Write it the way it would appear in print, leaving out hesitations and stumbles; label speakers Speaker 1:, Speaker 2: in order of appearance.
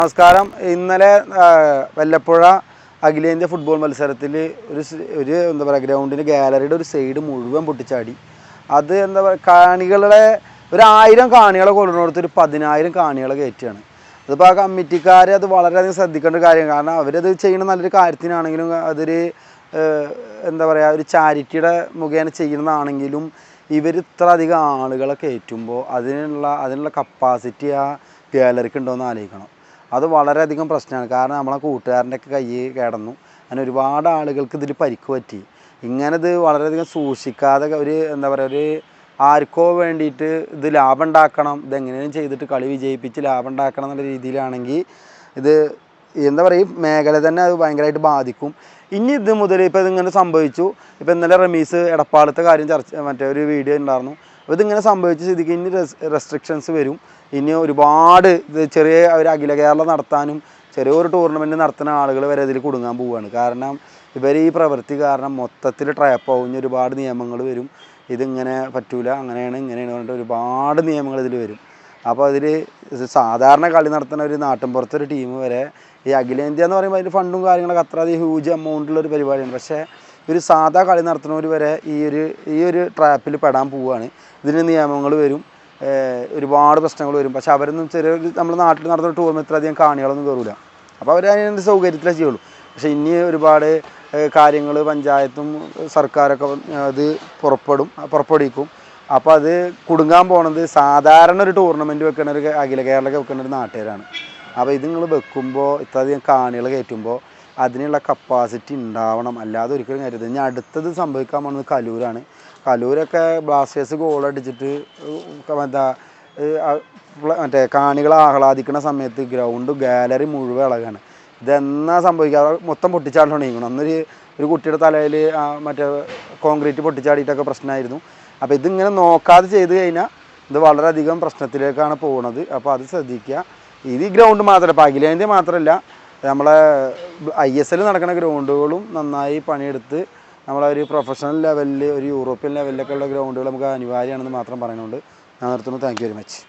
Speaker 1: നമസ്കാരം. ഇന്നലെ വല്ലപ്പുഴ അഖിലേന്ത്യാ ഫുട്ബോൾ മത്സരത്തിൽ ഒരു എന്താ പറയുക ഗ്രൗണ്ടിൻ്റെ ഗാലറിയുടെ ഒരു സൈഡ് മുഴുവൻ പൊട്ടിച്ചാടി. അത് എന്താ പറയുക കാണികളുടെ 1000 കാണികളെ കൊള്ളുന്നിടത്ത് 10,000 കാണികളെ കയറ്റുകയാണ്. അതിപ്പോൾ ആ കമ്മിറ്റിക്കാർ അത് വളരെയധികം ശ്രദ്ധിക്കേണ്ട ഒരു കാര്യമാണ്. കാരണം അവരത് ചെയ്യുന്ന നല്ലൊരു കാര്യത്തിനാണെങ്കിലും അതൊരു എന്താ പറയുക ഒരു ചാരിറ്റിയുടെ മുഖേന ചെയ്യുന്നതാണെങ്കിലും ഇവർ ഇത്ര അധികം ആളുകളെ കയറ്റുമ്പോൾ അതിനുള്ള കപ്പാസിറ്റി ആ ഗാലറിക്ക് ഉണ്ടോയെന്ന് ആലോചിക്കണം. അത് വളരെയധികം പ്രശ്നമാണ്. കാരണം നമ്മളെ കൂട്ടുകാരൻ്റെയൊക്കെ കൈ കിടന്നു. അങ്ങനെ ഒരുപാട് ആളുകൾക്ക് ഇതിൽ പരിക്ക് പറ്റി. ഇങ്ങനെ ഇത് വളരെയധികം സൂക്ഷിക്കാതെ ഒരു എന്താ പറയുക ഒരു ആർക്കോ വേണ്ടിയിട്ട് ഇത് ലാഭം ഉണ്ടാക്കണം, ഇതെങ്ങനെയും ചെയ്തിട്ട് കളി വിജയിപ്പിച്ച് ലാഭം ഉണ്ടാക്കണം എന്നുള്ള രീതിയിലാണെങ്കിൽ ഇത് എന്താ പറയുക മേഖല തന്നെ അത് ഭയങ്കരമായിട്ട് ബാധിക്കും. ഇനി ഇത് മുതൽ ഇപ്പോൾ ഇതിങ്ങനെ സംഭവിച്ചു. ഇപ്പോൾ ഇന്നലെ റമീസ് എടപ്പാളത്തെ കാര്യം മറ്റേ ഒരു വീഡിയോ ഉണ്ടായിരുന്നു. അപ്പോൾ ഇതിങ്ങനെ സംഭവിച്ച സ്ഥിതിക്ക് ഇനി റെസ്ട്രിക്ഷൻസ് വരും. ഇനി ഒരുപാട് ചെറിയ ഒരു അഖില കേരള നടത്താനും ചെറിയൊരു ടൂർണമെൻറ്റ് നടത്തുന്ന ആളുകൾ വരെ ഇതിൽ കുടുങ്ങാൻ പോവുകയാണ്. കാരണം ഇവർ ഈ പ്രവൃത്തി കാരണം മൊത്തത്തിൽ ട്രാപ്പാവും. ഇനി ഒരുപാട് നിയമങ്ങൾ വരും. ഇതിങ്ങനെ പറ്റൂല, അങ്ങനെയാണ് ഇങ്ങനെയാണ് പറഞ്ഞിട്ട് ഒരുപാട് നിയമങ്ങൾ ഇതിൽ വരും. അപ്പോൾ അതിൽ സാധാരണ കളി നടത്തുന്ന ഒരു നാട്ടിൻപുറത്തൊരു ടീം വരെ ഈ അഖിലേന്ത്യ എന്ന് പറയുമ്പോൾ അതിൻ്റെ ഫണ്ടും കാര്യങ്ങളൊക്കെ അത്ര അധികം ഹ്യൂജ് എമൗണ്ടുള്ളൊരു പരിപാടിയാണ്. പക്ഷേ ഒരു സാധാ കളി നടത്തുന്നവർ വരെ ഈ ഒരു ട്രാപ്പിൽ പെടാൻ പോവുകയാണ്. ഇതിന് നിയമങ്ങൾ വരും, ഒരുപാട് പ്രശ്നങ്ങൾ വരും. പക്ഷെ അവരൊന്നും നമ്മുടെ നാട്ടിൽ നടത്തുന്ന ടൂർണമെൻറ്റ് ഇത്രയധികം കാണികളൊന്നും കയറില്ല. അപ്പോൾ അവർ അതിൻ്റെ സൗകര്യത്തിലേ ചെയ്യുള്ളൂ. പക്ഷേ ഇനി ഒരുപാട് കാര്യങ്ങൾ പഞ്ചായത്തും സർക്കാരൊക്കെ അത് പുറപ്പെടുവിക്കും. അപ്പോൾ അത് കുടുങ്ങാൻ പോണത് സാധാരണ ഒരു ടൂർണമെൻറ്റ് വെക്കുന്ന ഒരു അഖില കേരളമൊക്കെ വെക്കുന്ന ഒരു നാട്ടുകാരാണ്. അപ്പോൾ ഇത് നിങ്ങൾ വെക്കുമ്പോൾ ഇത്രയധികം കാണികൾ കയറ്റുമ്പോൾ അതിനുള്ള കപ്പാസിറ്റി ഉണ്ടാവണം. അല്ലാതെ ഒരിക്കലും കരുതരുത്. ഇനി അടുത്തത് സംഭവിക്കാൻ പോകുന്നത് കലൂരാണ്. കലൂരൊക്കെ ബ്ലാസ്റ്റേഴ്സ് ഗോൾ അടിച്ചിട്ട് മറ്റേ കാണികളെ ആഹ്ലാദിക്കുന്ന സമയത്ത് ഗ്രൗണ്ട് ഗാലറി മുഴുവൻ ഇളകാണ്. ഇതെന്നാ സംഭവിക്കുക? മൊത്തം പൊട്ടിച്ചാടണം. അന്നൊരു കുട്ടിയുടെ തലയിൽ മറ്റേ കോൺക്രീറ്റ് പൊട്ടിച്ചാടിയിട്ടൊക്കെ പ്രശ്നമായിരുന്നു. അപ്പോൾ ഇതിങ്ങനെ നോക്കാതെ ചെയ്ത് കഴിഞ്ഞാൽ ഇത് വളരെയധികം പ്രശ്നത്തിലേക്കാണ് പോകുന്നത്. അപ്പോൾ അത് ശ്രദ്ധിക്കുക. ഇത് ഈ ഗ്രൗണ്ട് മാത്രമല്ല, ഇപ്പോൾ അഖിലേന്ത്യ മാത്രമല്ല, നമ്മളെ ISL നടക്കുന്ന ഗ്രൗണ്ടുകളും നന്നായി പണിയെടുത്ത് നമ്മളൊരു പ്രൊഫഷണൽ ലെവലിൽ ഒരു യൂറോപ്യൻ ലെവലിലൊക്കെ ഉള്ള ഗ്രൗണ്ടുകൾ നമുക്ക് അനിവാര്യമാണെന്ന് മാത്രം പറയുന്നുണ്ട്. ഞാൻ നിർത്തുന്നു. Thank you very much.